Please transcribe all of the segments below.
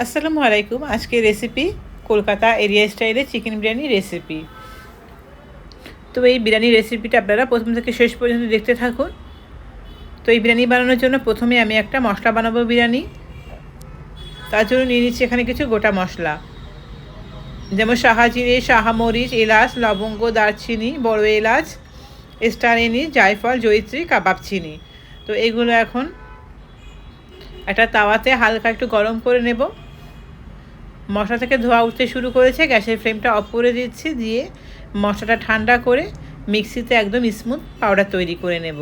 আসসালামু আলাইকুম। আজকে রেসিপি কলকাতা এরিয়া স্টাইলে চিকেন বিরিয়ানি রেসিপি। তো এই বিরিয়ানি রেসিপিটা আপনারা প্রথম থেকে শেষ পর্যন্ত দেখতে থাকুন। তো এই বিরিয়ানি বানানোর জন্য প্রথমে আমি একটা মশলা বানাবো বিরিয়ানি। তার জন্য নিয়ে নিচ্ছি এখানে কিছু গোটা মশলা, যেমন শাহজিরে, শাহমরিচ, এলাচ, লবঙ্গ, দারচিনি, বড় এলাচ, স্টার এনিস, জায়ফল, জয়িত্রী, কাবাব চিনি। তো এগুলো এখন একটা তাওয়াতে হালকা একটু গরম করে নেব। মশলা থেকে ধোয়া উঠতে শুরু করেছে, গ্যাসের ফ্লেমটা অফ করে দিচ্ছি। দিয়ে মশলাটা ঠান্ডা করে মিক্সিতে একদম স্মুথ পাউডার তৈরি করে নেব।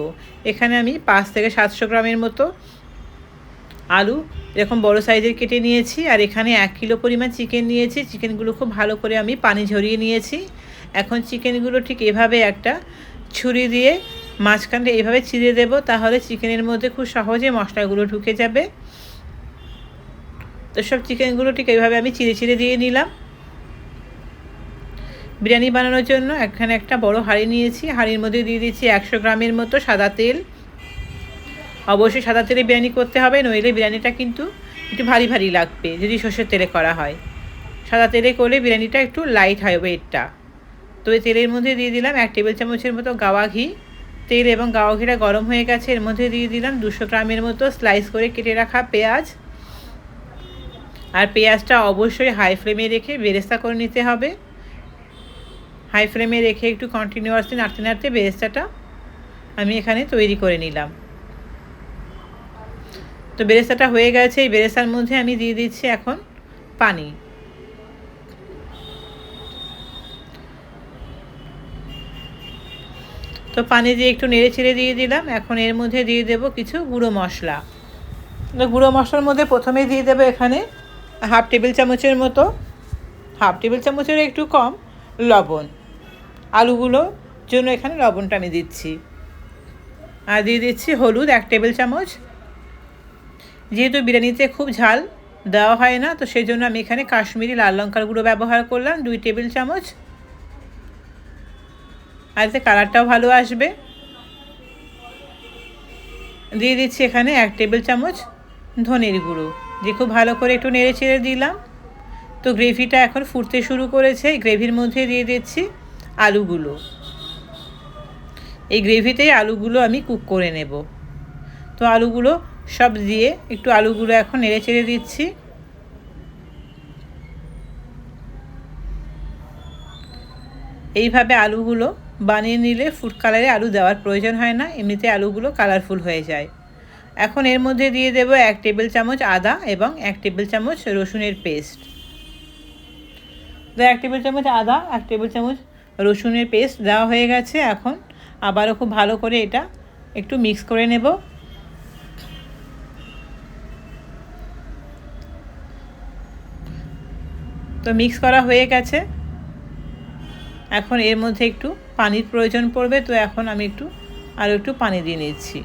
এখানে আমি 5 থেকে 700 গ্রামের মতো আলু এরকম বড় সাইজের কেটে নিয়েছি, আর এখানে 1 কিলো পরিমাণ চিকেন নিয়েছি। চিকেনগুলো খুব ভালো করে আমি পানি ঝরিয়ে নিয়েছি। এখন চিকেনগুলো ঠিক এভাবে একটা ছুরি দিয়ে মাঝখানটা এইভাবে চিড়ে দেব, তাহলে চিকেনের মধ্যে খুব সহজে মশলাগুলো ঢুকে যাবে। তো সব চিকেনগুলো ঠিক এইভাবে আমি চিড়ে চিড়ে দিয়ে নিলাম। বিরিয়ানি বানানোর জন্য এখানে একটা বড় হাঁড়ি নিয়েছি। হাঁড়ির মধ্যে দিয়ে দিচ্ছি 100 গ্রামের মতো সাদা তেল। অবশ্যই সাদা তেলে বিরিয়ানি করতে হবে, নইলে বিরিয়ানিটা কিন্তু একটু ভারী ভারী লাগবে যদি সর্ষের তেলে করা হয়। সাদা তেলে করলে বিরিয়ানিটা একটু লাইট হয় ওয়েটটা। তো এই তেলের মধ্যে দিয়ে দিলাম 1 টেবিল চামচের মতো গাওয়া ঘি। তেল এবং গাওয়া ঘিটা গরম হয়ে গেছে, এর মধ্যে দিয়ে দিলাম 200 গ্রামের মতো স্লাইস করে কেটে রাখা পেঁয়াজ। আর পেঁয়াজটা অবশ্যই হাই ফ্লেমে রেখে বেরেস্তা করে নিতে হবে। হাই ফ্লেমে রেখে একটু কন্টিনিউয়াসলি নাড়তে নাড়তে বেরেস্তাটা আমি এখানে তৈরি করে নিলাম। তো বেরেস্তাটা হয়ে গেছে। এই বেরেস্তার মধ্যে আমি দিয়ে দিচ্ছি এখন পানি। তো পানি দিয়ে একটু নেড়ে চেড়ে দিয়ে দিলাম। এখন এর মধ্যে দিয়ে দেব কিছু গুঁড়ো মশলা। গুঁড়ো মশলার মধ্যে প্রথমে দিয়ে দেবো এখানে হাফ টেবিল চামচের মতো, হাফ টেবিল চামচের একটু কম লবণ। আলুগুলোর জন্য এখানে লবণটা আমি দিচ্ছি। আর দিয়ে দিচ্ছি হলুদ 1 টেবিল চামচ। যেহেতু বিরিয়ানিতে খুব ঝাল দেওয়া হয় না, তো সেই জন্য আমি এখানে কাশ্মীরি লাল লঙ্কার গুঁড়ো ব্যবহার করলাম 2 টেবিল চামচ। আর এতে কালারটাও ভালো আসবে। দিয়ে দিচ্ছি এখানে 1 টেবিল চামচ ধনের গুঁড়ো, দিয়ে খুব ভালো করে একটু নেড়ে চেড়ে দিলাম। তো গ্রেভিটা এখন ফুটতে শুরু করেছে। এই গ্রেভির মধ্যে দিয়ে দিচ্ছি আলুগুলো। এই গ্রেভিতেই আলুগুলো আমি কুক করে নেব। তো আলুগুলো সব দিয়ে একটু আলুগুলো এখন নেড়ে চেড়ে দিচ্ছি। এইভাবে আলুগুলো বানিয়ে নিলে ফুড কালারে আলু দেওয়ার প্রয়োজন হয় না, এমনিতে আলুগুলো কালারফুল হয়ে যায়। এখন এর মধ্যে দিয়ে দেব 1 টেবিল চামচ আদা এবং 1 টেবিল চামচ রসুনের পেস্ট। তো 1 টেবিল চামচ আদা, 1 টেবিল চামচ রসুনের পেস্ট দেওয়া হয়ে গেছে। এখন আবারও খুব ভালো করে এটা একটু মিক্স করে নেব। তো মিক্স করা হয়ে গেছে। এখন এর মধ্যে একটু পানির প্রয়োজন পড়বে, তো এখন আমি আরও একটু পানি দিয়ে নিচ্ছি,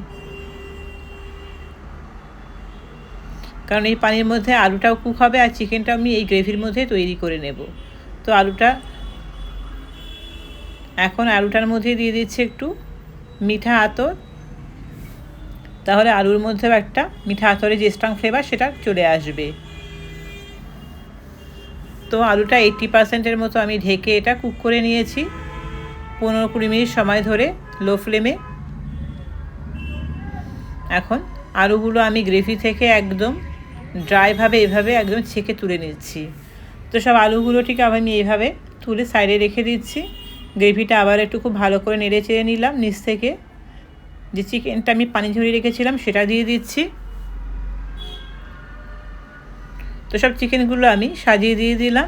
কারণ এই পানির মধ্যে আলুটাও কুক হবে আর চিকেনটা আমি এই গ্রেভির মধ্যে তৈরি করে নেব। তো এখন আলুটার মধ্যে দিয়ে দিচ্ছি একটু মিঠা আতর, তাহলে আলুর মধ্যেও একটা মিঠা আতরের যে স্ট্রং ফ্লেভার সেটা চলে আসবে। তো আলুটা 80%-এর মতো আমি ঢেকে এটা কুক করে নিয়েছি 15-20 মিনিট সময় ধরে লো ফ্লেমে। এখন আলুগুলো আমি গ্রেভি থেকে একদম ড্রাইভাবে এভাবে একদম ছেঁকে তুলে নিচ্ছি। তো সব আলুগুলো ঠিক আমি এইভাবে তুলে সাইডে রেখে দিচ্ছি। গ্রেভিটা আবার একটু খুব ভালো করে নেড়ে চেড়ে নিলাম। নিচ থেকে যে চিকেনটা আমি পানি ঝরিয়ে রেখেছিলাম সেটা দিয়ে দিচ্ছি। তো সব চিকেনগুলো আমি সাজিয়ে দিয়ে দিলাম।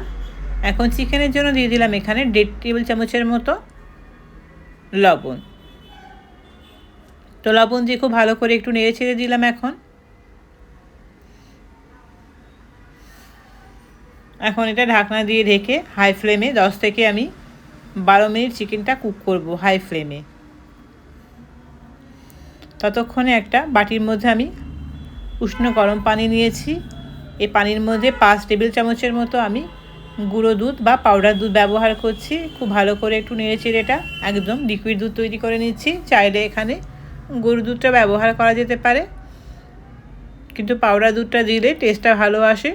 এখন চিকেনের জন্য দিয়ে দিলাম এখানে 1.5 টেবিল চামচের মতো লবণ। তো লবণ দিয়ে খুব ভালো করে একটু নেড়ে ছেড়ে দিলাম। এখন এটা ঢাকনা দিয়ে ঢেকে হাই ফ্লেমে 10 থেকে আমি 12 মিনিট চিকেনটা কুক করব হাই ফ্লেমে। ততক্ষণে একটা বাটির মধ্যে আমি উষ্ণ গরম পানি নিয়েছি। এই পানির মধ্যে 5 টেবিল চামচের মতো আমি গুঁড়ো দুধ বা পাউডার দুধ ব্যবহার করছি। খুব ভালো করে একটু নেড়ে চেড়ে এটা একদম লিকুইড দুধ তৈরি করে নিচ্ছি। চাইলে এখানে গরুর দুধটা ব্যবহার করা যেতে পারে, কিন্তু পাউডার দুধটা দিলে টেস্টটা ভালো আসে।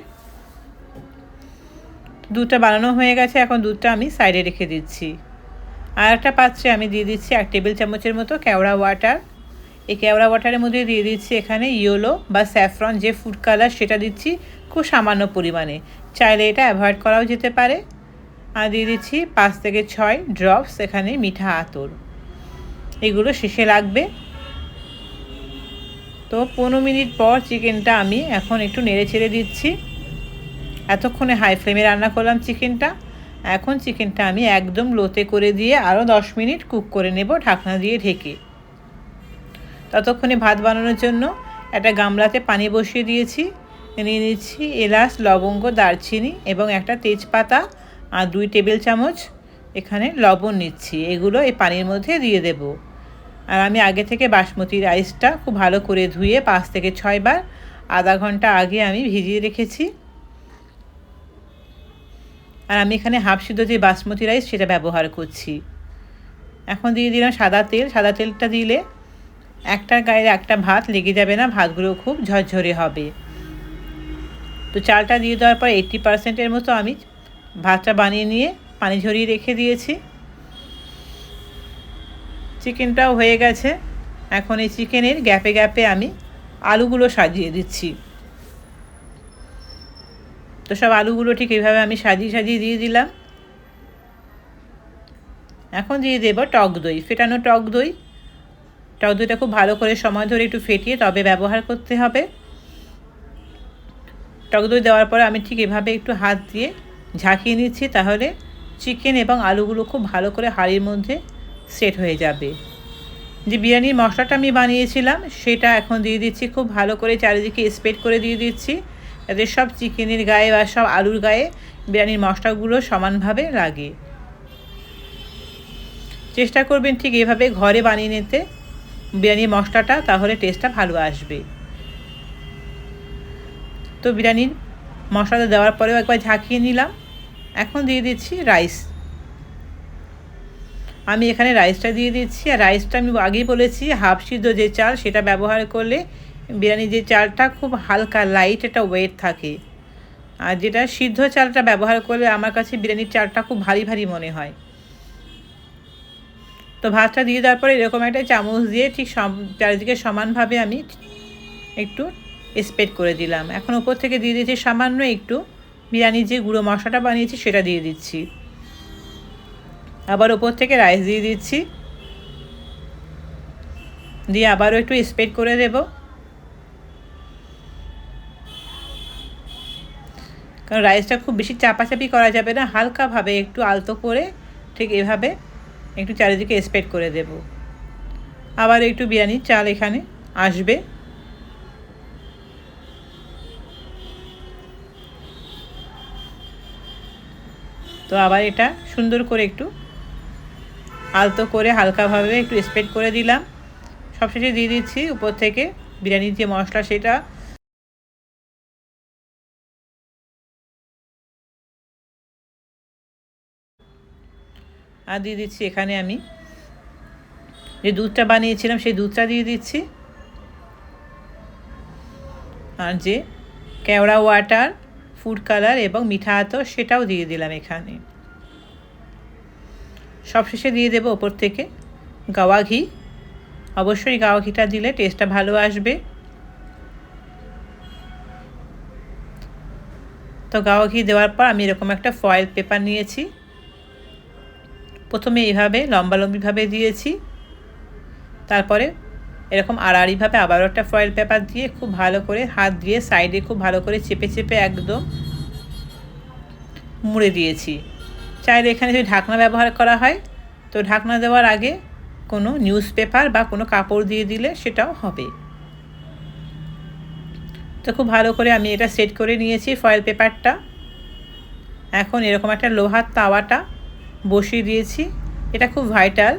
দুধটা বানানো হয়ে গেছে, এখন দুধটা আমি সাইডে রেখে দিচ্ছি। আর একটা পাত্রে আমি দিয়ে দিচ্ছি 1 টেবিল চামচের মতো কেওড়া ওয়াটার। এই কেওড়া ওয়াটারের মধ্যে দিয়ে দিচ্ছি এখানে ইয়েলো বা স্যাফরন যে ফুড কালার, সেটা দিচ্ছি খুব সামান্য পরিমাণে, চাইলে এটা অ্যাভয়েড করাও যেতে পারে। আর দিয়ে দিচ্ছি 5 থেকে 6 ড্রপস এখানে মিঠা আতর, এগুলো শেষে লাগবে। তো 15 মিনিট পর চিকেনটা আমি এখন একটু নেড়ে ছেড়ে দিচ্ছি। এতক্ষণে হাই ফ্লেমে রান্না করলাম চিকেনটা, এখন চিকেনটা আমি একদম লোতে করে দিয়ে আরও 10 মিনিট কুক করে নেব ঢাকনা দিয়ে ঢেকে। ততক্ষণে ভাত বানানোর জন্য একটা গামলাতে পানি বসিয়ে দিয়েছি, নিয়ে নিচ্ছি এলাচ, লবঙ্গ, দারচিনি এবং একটা তেজপাতা, আর 2 টেবিল চামচ এখানে লবণ নিচ্ছি, এগুলো এই পানির মধ্যে দিয়ে দেব। আর আমি আগে থেকে বাসমতি রাইসটা খুব ভালো করে ধুয়ে 5 থেকে 6 বার আধা ঘন্টা আগে আমি ভিজিয়ে রেখেছি। আর আমি এখানে হাফ সিদ্ধ যে বাসমতি রাইস সেটা ব্যবহার করছি। এখন দিয়ে দিলাম সাদা তেল। সাদা তেলটা দিলে একটার গায়ে একটা ভাত লেগে যাবে না, ভাতগুলো খুব ঝরঝরে হবে। তো চালটা দিয়ে দেওয়ার পর 80%-এর মতো আমি ভাতটা বানিয়ে নিয়ে পানি ঝরিয়ে রেখে দিয়েছি। চিকেনটাও হয়ে গেছে। এখন এই চিকেনের গ্যাপে গ্যাপে আমি আলুগুলো সাজিয়ে দিচ্ছি। তো সব আলুগুলো ঠিক এইভাবে আমি সাজিয়ে সাজিয়ে দিয়ে দিলাম। এখন দিয়ে দেব টক দই, ফেটানো টক দই। টক দইটা খুব ভালো করে সময় ধরে একটু ফেটিয়ে তবে ব্যবহার করতে হবে। টক দই দেওয়ার পরে আমি ঠিক এভাবে একটু হাত দিয়ে ঝাঁকিয়ে নিচ্ছি, তাহলে চিকেন এবং আলুগুলো খুব ভালো করে হাঁড়ির মধ্যে সেট হয়ে যাবে। যে বিরিয়ানির মশলাটা আমি বানিয়েছিলাম সেটা এখন দিয়ে দিচ্ছি, খুব ভালো করে চারিদিকে স্প্রেড করে দিয়ে দিচ্ছি, যাতে সব চিকেনের গায়ে বা সব আলুর গায়ে বিরিয়ানির মশলাগুলো সমানভাবে লাগে। চেষ্টা করবেন ঠিক এভাবে ঘরে বানিয়ে নিতে বিরিয়ানির মশলাটা, তাহলে টেস্টটা ভালো আসবে। তো বিরিয়ানির মশলাটা দেওয়ার পরেও একবার ঝাঁকিয়ে নিলাম। এখন দিয়ে দিচ্ছি রাইস। আমি এখানে রাইসটা দিয়ে দিচ্ছি। আর রাইসটা আমি আগেই বলেছি হাফ সিদ্ধ যে চাল সেটা ব্যবহার করলে বিরিয়ানির যে চালটা খুব হালকা লাইট একটা ওয়েট থাকে, আর যেটা সিদ্ধ চালটা ব্যবহার করলে আমার কাছে বিরিয়ানির চালটা খুব ভারী ভারী মনে হয়। তো ভাতটা দিয়ে দেওয়ার পরে এরকম একটা চামচ দিয়ে ঠিক চারিদিকে সমানভাবে আমি একটু স্প্রেড করে দিলাম। এখন ওপর থেকে দিয়ে দিচ্ছি সামান্য একটু বিরিয়ানির যে গুঁড়ো মশলাটা বানিয়েছি সেটা দিয়ে দিচ্ছি। আবার ওপর থেকে রাইস দিয়ে দিচ্ছি, দিয়ে আবারও একটু স্প্রেড করে দেব। কারণ রাইসটা খুব বেশি চাপাচাপি করা যাবে না, হালকাভাবে একটু আলতো করে ঠিক এভাবে একটু চারিদিকে স্প্রেড করে দেব। আবার একটু বিরিয়ানির চাল এখানে আসবে। তো আবার এটা সুন্দর করে একটু আলতো করে হালকাভাবে একটু স্প্রেড করে দিলাম। সবশেষে দিয়ে দিচ্ছি উপর থেকে বিরিয়ানির যে মশলা সেটা। আর দিয়ে দিচ্ছি এখানে আমি যে দুধটা বানিয়েছিলাম সেই দুধটা দিয়ে দিচ্ছি, আর যে কেওড়া ওয়াটার, ফুড কালার এবং মিঠা আতর সেটাও দিয়ে দিলাম এখানে। সবশেষে দিয়ে দেবো ওপর থেকে গাওয়া ঘি। অবশ্যই গাওয়া ঘিটা দিলে টেস্টটা ভালো আসবে। তো গাওয়া ঘি দেওয়ার পর আমি এরকম একটা ফয়েল পেপার নিয়েছি, প্রথমে এইভাবে লম্বালম্বিভাবে দিয়েছি, তারপরে এরকম আড়াআড়িভাবে আবারও একটা ফয়েল পেপার দিয়ে খুব ভালো করে হাত দিয়ে সাইডে খুব ভালো করে চেপে চেপে একদম মুড়ে দিয়েছি। চাইলে এখানে যদি ঢাকনা ব্যবহার করা হয় তো ঢাকনা দেওয়ার আগে কোনো নিউজ পেপার বা কোনো কাপড় দিয়ে দিলে সেটাও হবে। তো খুব ভালো করে আমি এটা সেট করে নিয়েছি ফয়েল পেপারটা। এখন এরকম একটা লোহার তাওয়াটা বসিয়ে দিয়েছি। এটা খুব ভাইটাল,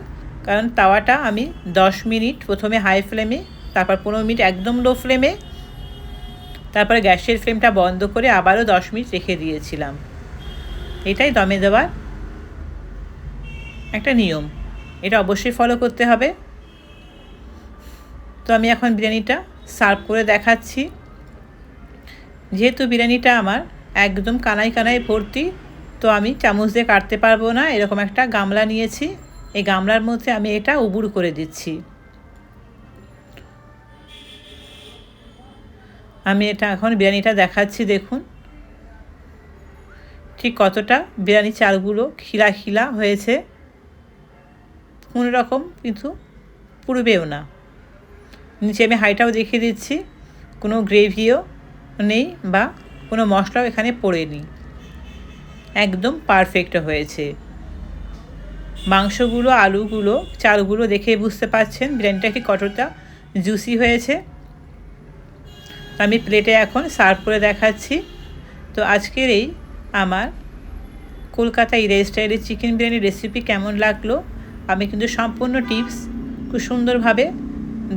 কারণ তাওয়াটা আমি 10 মিনিট প্রথমে হাই ফ্লেমে, তারপর 15 মিনিট একদম লো ফ্লেমে, তারপরে গ্যাসের ফ্লেমটা বন্ধ করে আবারও 10 মিনিট রেখে দিয়েছিলাম। এটাই দমে দেওয়ার একটা নিয়ম, এটা অবশ্যই ফলো করতে হবে। তো আমি এখন বিরিয়ানিটা সার্ভ করে দেখাচ্ছি। যেহেতু বিরিয়ানিটা আমার একদম কানায় কানায় ভর্তি, তো আমি চামচ দিয়ে কাটতে পারবো না, এরকম একটা গামলা নিয়েছি। এই গামলার মধ্যে আমি এটা উবুড় করে দিচ্ছি। আমি এটা এখন বিরিয়ানিটা দেখাচ্ছি, দেখুন ঠিক কতটা বিরিয়ানি চালগুলো খিলা খিলা হয়েছে, কোনো রকম কিন্তু পুড়বেও না। নিচে আমি হাইটাও দেখিয়ে দিচ্ছি, কোনো গ্রেভিও নেই বা কোনো মশলাও এখানে পড়েনি, একদম পারফেক্ট হয়েছে। মাংসগুলো, আলুগুলো, চালগুলো দেখে বুঝতে পারছেন বিরিয়ানিটা ঠিক কতটা জুসি হয়েছে। আমি প্লেটে এখন সার্ভ করে দেখাচ্ছি। তো আজকের এই আমার কলকাতা ইরানি স্টাইলের চিকেন বিরিয়ানি রেসিপি কেমন লাগলো, আমি কিন্তু সম্পূর্ণ টিপস খুব সুন্দরভাবে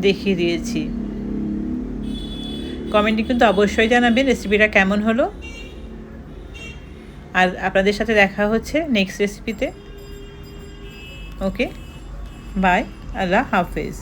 দেখিয়ে দিয়েছি। কমেন্টে কিন্তু অবশ্যই জানাবেন রেসিপিটা কেমন হলো। আর আপনাদের সাথে দেখা হচ্ছে নেক্সট রেসিপিতে। ওকে, বাই, আল্লাহ হাফেজ।